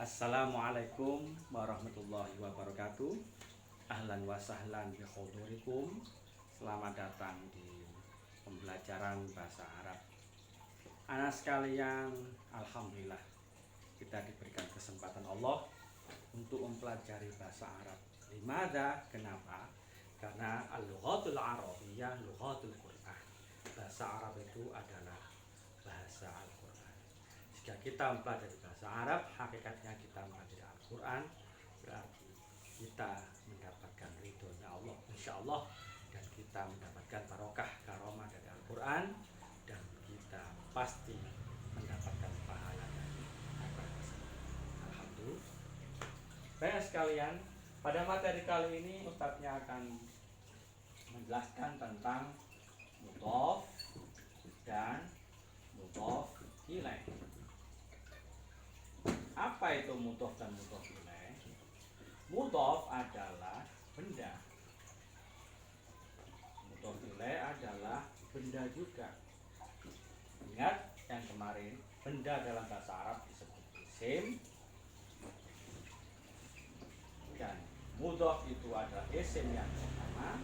Assalamualaikum warahmatullahi wabarakatuh. Ahlan wa sahlan bi hudurikum. Selamat datang di pembelajaran bahasa Arab. Anak sekalian, alhamdulillah kita diberikan kesempatan Allah untuk mempelajari bahasa Arab. Limada? Kenapa? Karena al-lughatul arabiyyah lughatul Qur'an. Bahasa Arab itu adalah bahasa Al-Qur'an. Jika kita mempelajari bahasa Arab, hakikatnya kita mempelajari Al-Quran, berarti kita mendapatkan ridhonya Allah, insya Allah, dan kita mendapatkan barokah karomah dari Al-Quran, dan kita pasti mendapatkan pahala dari Al-Quran. Alhamdulillah. Baik sekalian, pada materi kali ini Ustadznya akan menjelaskan tentang mudhof dan mudhof ilaih. Apa itu mudhof dan mudhof ilaih? Mudhof adalah benda. Mudhof ilaih adalah benda juga. Ingat yang kemarin, benda dalam bahasa Arab disebut isim, dan mudhof itu adalah isim yang pertama,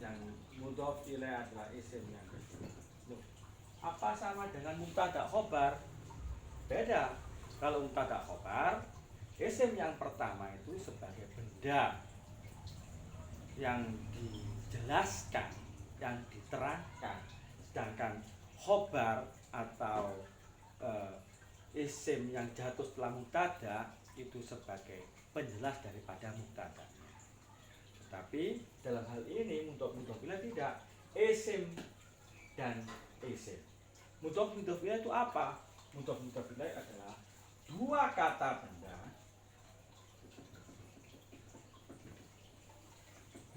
dan mudhof ilaih adalah isim yang kedua. Loh, apa sama dengan mubtada khobar? Beda. Kalau mubtada khobar, isim yang pertama itu sebagai benda yang dijelaskan, yang diterangkan, sedangkan khobar atau isim yang jatuh setelah mubtada itu sebagai penjelas daripada mubtada. Tetapi dalam hal ini mudhof ilaih tidak, isim dan isim. Mudhof ilaih itu apa? Mudhof ilaih adalah dua kata benda,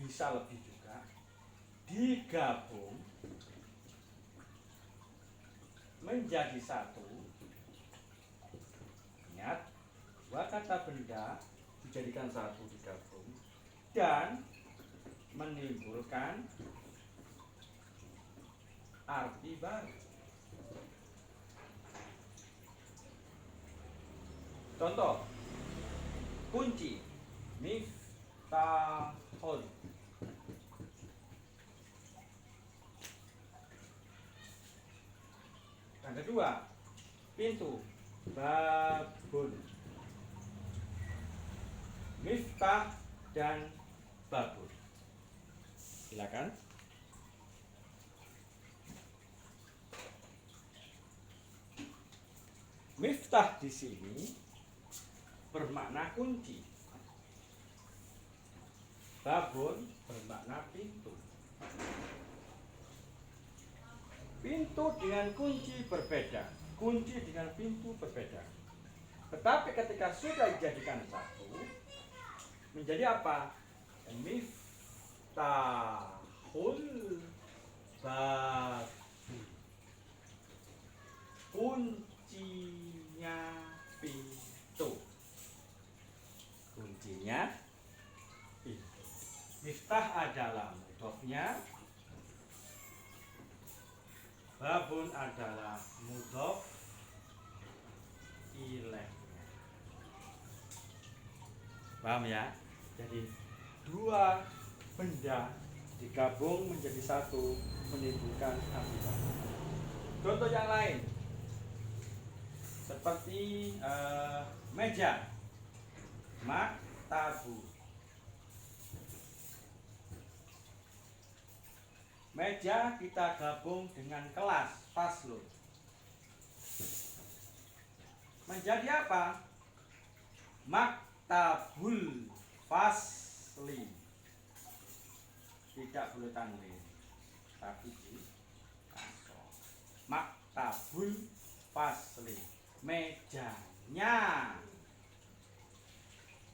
bisa lebih juga, digabung menjadi satu. Ingat, dua kata benda dijadikan satu, digabung, dan menimbulkan arti baru. Contoh, kunci, miftahul. Yang kedua, pintu, babun. Miftah dan babun. Silakan. Miftah di sini bermakna kunci. Babun bermakna pintu. Pintu dengan kunci berbeda. Kunci dengan pintu berbeda. Tetapi ketika sudah dijadikan satu, menjadi apa? Miftahul bab. Kuncinya pintu. Kuncinya pintu. Miftah adalah mudhofnya, babun adalah mudhof ilaihnya. Paham ya? Jadi dua benda digabung menjadi satu, menimbulkan arti baru. Contoh yang lain, seperti meja, maktabu. Meja kita gabung dengan kelas, faslun. Menjadi apa? Maktabul fasli. Tidak boleh tanwin, tapi di kasroh. Maktabul fasli. Mejanya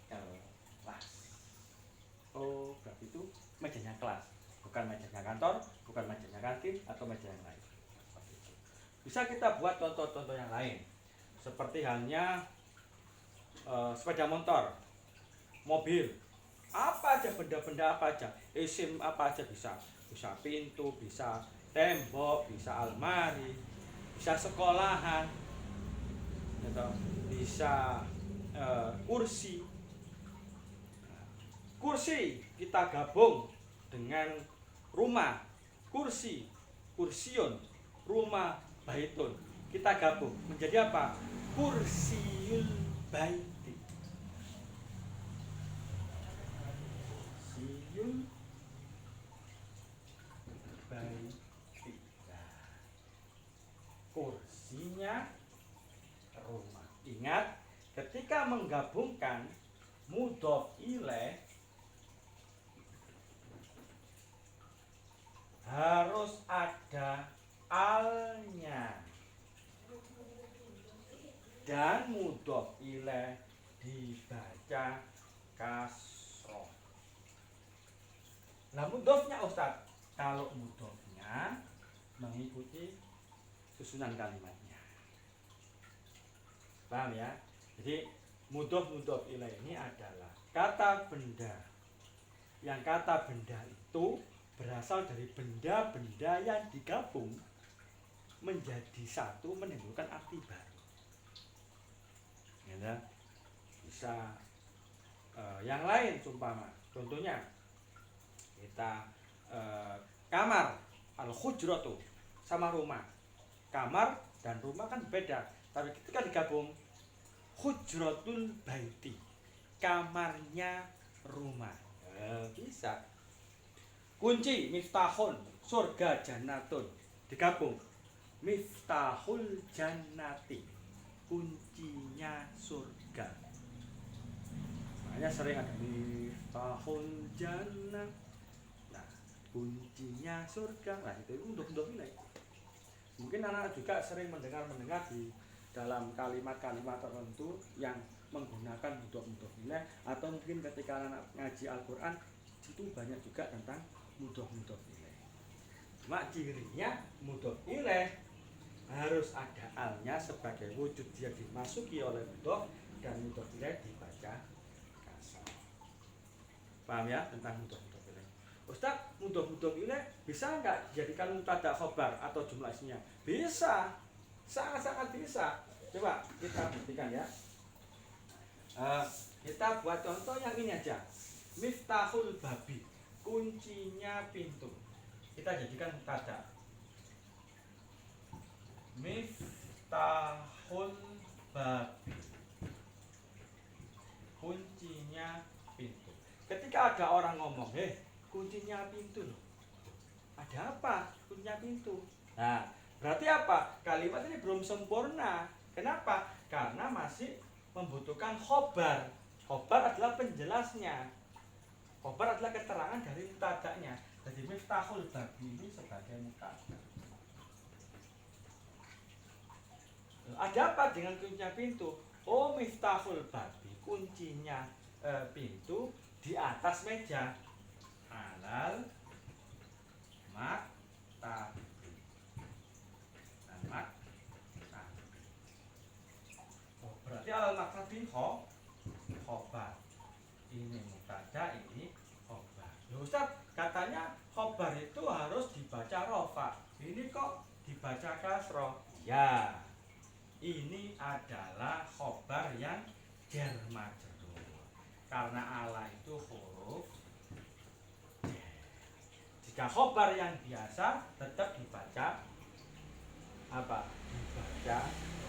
kelas. Oh, berarti itu mejanya kelas, bukan mejanya kantor, bukan mejanya kantin, atau meja yang lain. Bisa kita buat contoh-contoh yang lain, seperti halnya sepeda motor, mobil, apa aja, benda-benda apa aja, isim apa aja bisa. Bisa pintu, bisa tembok, bisa almari, bisa sekolahan, bisa kursi. Kursi kita gabung dengan rumah, kursi, kursiun, rumah, baitun. Kita gabung menjadi apa? Kursiul baiti. Kursiul baiti. Nah, kursinya rumah. Ingat, ketika menggabungkan mudhof ilaih harus ada alnya dan mudhof ilaih dibaca kasroh. Nah, mudhofnya Ustaz, kalau mudhofnya mengikuti susunan kalimatnya. Paham ya? Jadi mudhof ilaih ini adalah kata benda. Yang kata benda itu berasal dari benda-benda yang digabung menjadi satu menimbulkan arti baru. Ya, bisa yang lain umpama. Contohnya kita kamar, al-hujratu sama rumah. Kamar dan rumah kan beda, tapi ketika digabung hujratul baiti, kamarnya rumah. Bisa. Kunci miftahun, surga jannatun, digabung miftahul jannati, kuncinya surga. Makanya sering ada miftahul jannah, nah kuncinya surga. Nah itu untuk ini. Mungkin anak juga sering mendengar di dalam kalimat-kalimat tertentu yang menggunakan mudhof ilaih, atau mungkin ketika anak ngaji Al-Quran itu banyak juga tentang mudhof ilaih. Cuma cirinya mudhof ilaih harus ada alnya sebagai wujud dia dimasuki oleh mudhof, dan mudhof ilaih dibaca kasroh. Paham ya tentang mudhof ilaih? Ustaz, mudhof ilaih bisa nggak dijadikan mubtada khobar atau jumlah isinya? Bisa, sangat-sangat bisa. Coba kita buktikan ya. Kita buat contoh yang ini aja. Miftahul babi, kuncinya pintu. Kita jadikan mubtada. Miftahul babi, kuncinya pintu. Ketika ada orang ngomong, kuncinya pintu loh. Ada apa? Kuncinya pintu. Nah, berarti apa? Kalimat ini belum sempurna. Kenapa? Karena masih membutuhkan khobar. Khobar adalah penjelasnya. Khobar adalah keterangan dari mubtada'nya. Jadi miftahul babi ini sebagai mubtada. Ada apa dengan kuncinya pintu? Oh, miftahul babi, kuncinya pintu di atas meja. Alal maktabi. Oh, berarti alal maktabi khobar. Ini mubtada, ini khobar. Loh Ustaz, katanya khobar itu harus dibaca rofa. Ini kok dibaca kasroh? Ya, ini adalah khobar yang jar majrur. Karena ala itu huruf jar. Jika khobar yang biasa tetap dibaca apa? Dibaca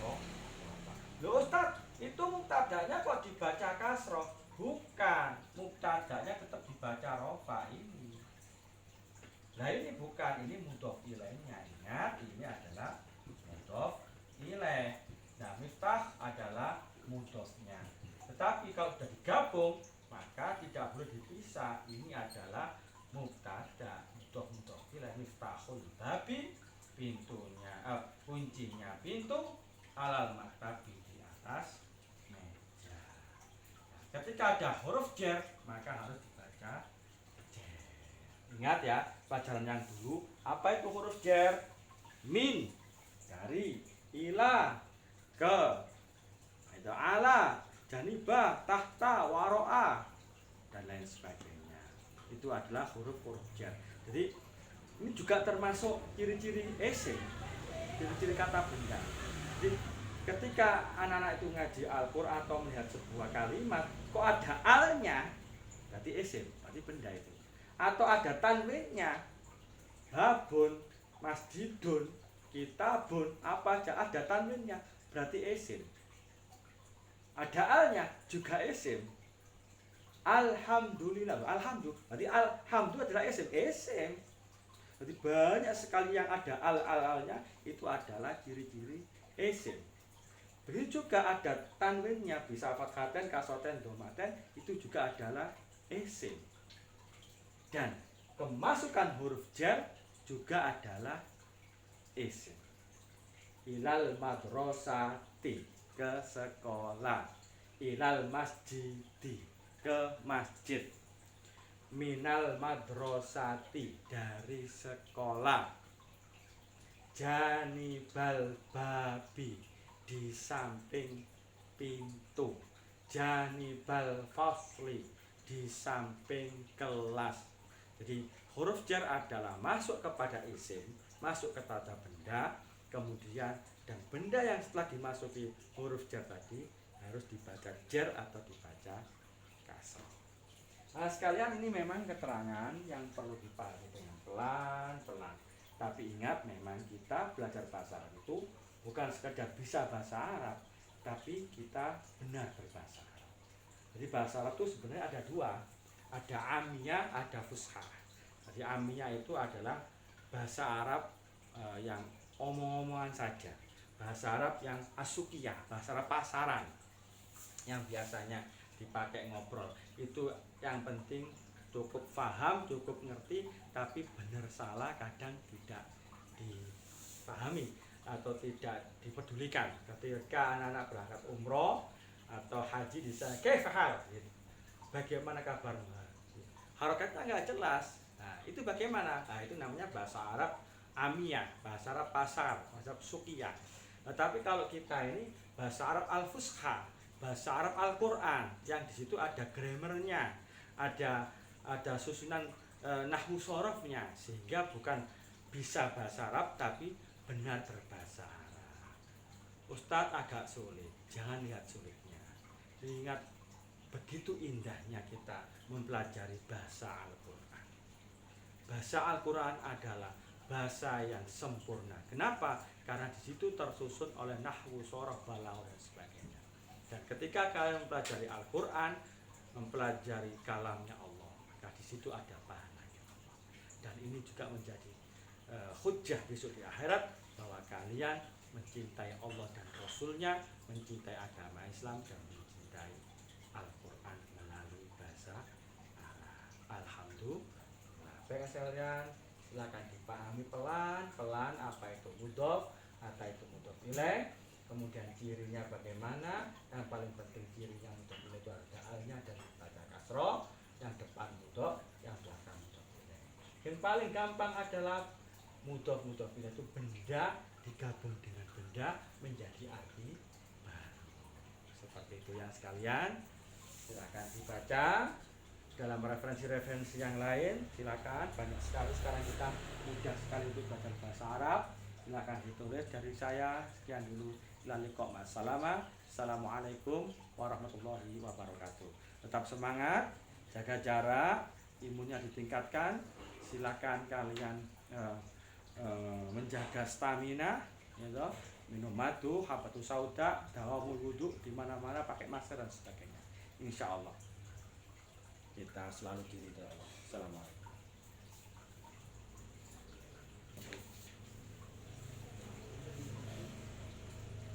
rofa. Loh Ustaz, itu mubtadanya kok dibaca kasroh? Bukan, mubtadanya tetap dibaca rofa ini. Nah ini bukan, ini mudhof ilaihnya. Ingat, ini adalah mudhof ilaih. Nah, miftah adalah mudhofnya. Tetapi kalau sudah digabung, maka tidak boleh dipisah. Ini adalah mubtada, mudhof ilaih, miftahul babi, pintunya, kuncinya pintu, alal maktabi, di atas meja. Nah, ketika ada huruf jar, maka harus dibaca jar. Ingat ya, pelajaran yang dulu, apa itu huruf jar? Min, dari, ila, ke, itu ala, janibah, tahta, waro'a, dan lain sebagainya. Itu adalah huruf jar. Jadi ini juga termasuk ciri-ciri ese, ciri-ciri kata benda. Jadi ketika anak-anak itu ngaji Al-Quran atau melihat sebuah kalimat kok ada alnya, berarti isim, berarti benda itu. Atau ada tanwinnya, habun, masjidun, kitabun, apa aja ada tanwinnya, berarti isim. Ada alnya juga isim. Alhamdulillah, alhamdulillah, berarti alhamdulillah adalah isim, isim. Jadi banyak sekali yang ada al-alnya, itu adalah ciri-ciri isim. Begitu juga ada tanwinnya, bisa fathaten, kasroten, domaten, itu juga adalah isim. Dan kemasukan huruf jar juga adalah isim. Ilal madrasati, ke sekolah. Ilal masjidi, ke masjid. Minal madrasati, dari sekolah. Janibal babi, di samping pintu. Janibal fasli, di samping kelas. Jadi huruf jar adalah masuk kepada isim, masuk kepada benda, kemudian dan benda yang setelah dimasuki huruf jar tadi harus dibaca jar atau dibaca kasroh. Nah sekalian, ini memang keterangan yang perlu dipahami dengan pelan-pelan. Tapi ingat, memang kita belajar bahasa Arab itu bukan sekedar bisa bahasa Arab, tapi kita benar berbahasa Arab. Jadi bahasa Arab itu sebenarnya ada dua, ada amiyah, ada fushah. Jadi amiyah itu adalah bahasa Arab yang omong-omongan saja, bahasa Arab yang asukiyah, bahasa Arab pasaran, yang biasanya dipakai ngobrol. Itu yang penting cukup paham, cukup ngerti, tapi benar salah kadang tidak dipahami atau tidak dipedulikan. Ketika anak-anak berangkat umroh atau haji di sana, kefahal, bagaimana kabarmu? Harokatnya nggak jelas. Nah itu bagaimana? Nah itu namanya bahasa Arab amiyah, bahasa Arab pasar, bahasa Arab sukiyah. Nah, tapi kalau kita ini bahasa Arab al-fusha, bahasa Arab Al-Quran, yang di situ ada grammarnya, ada susunan nahwu sorofnya, sehingga bukan bisa bahasa Arab tapi benar berbahasa Arab. Ustadz agak sulit, jangan lihat sulitnya, ingat begitu indahnya kita mempelajari bahasa Al-Quran. Bahasa Al-Quran adalah bahasa yang sempurna. Kenapa? Karena di situ tersusun oleh nahwu, sorof, balaghah dan sebagainya. Dan ketika kalian mempelajari Al-Quran, mempelajari kalamnya Allah, maka di situ ada pahalanya Allah. Dan ini juga menjadi hujjah besok di akhirat bahwa kalian mencintai Allah dan Rasulnya, mencintai agama Islam dan mencintai Al-Quran melalui bahasa Arab. Alhamdulillah. Baik sekalian, silakan dipahami pelan-pelan apa itu mudhof, apa itu mudhof ilaih, kemudian cirinya bagaimana. Yang paling penting cirinya mudhof ilaih itu ada alnya dan pada kasroh, yang depan mudhof, yang belakang mudhof ilaih. Yang paling gampang adalah mudhof ilaih itu benda digabung dengan benda menjadi arti baru. Seperti itu ya sekalian. Silakan dibaca dalam referensi-referensi yang lain, silakan, banyak sekali sekarang kita mudah sekali untuk belajar bahasa Arab. Silakan ditulis dari saya. Sekian dulu. Assalamualaikum warahmatullahi wabarakatuh. Tetap semangat, jaga jarak, imunnya ditingkatkan. Silakan kalian menjaga stamina, gitu. Minum madu, habatus sauda, dawamul wudu, di mana-mana pakai masker dan sebagainya. Insya Allah kita selalu diridhoi Allah. Assalamualaikum.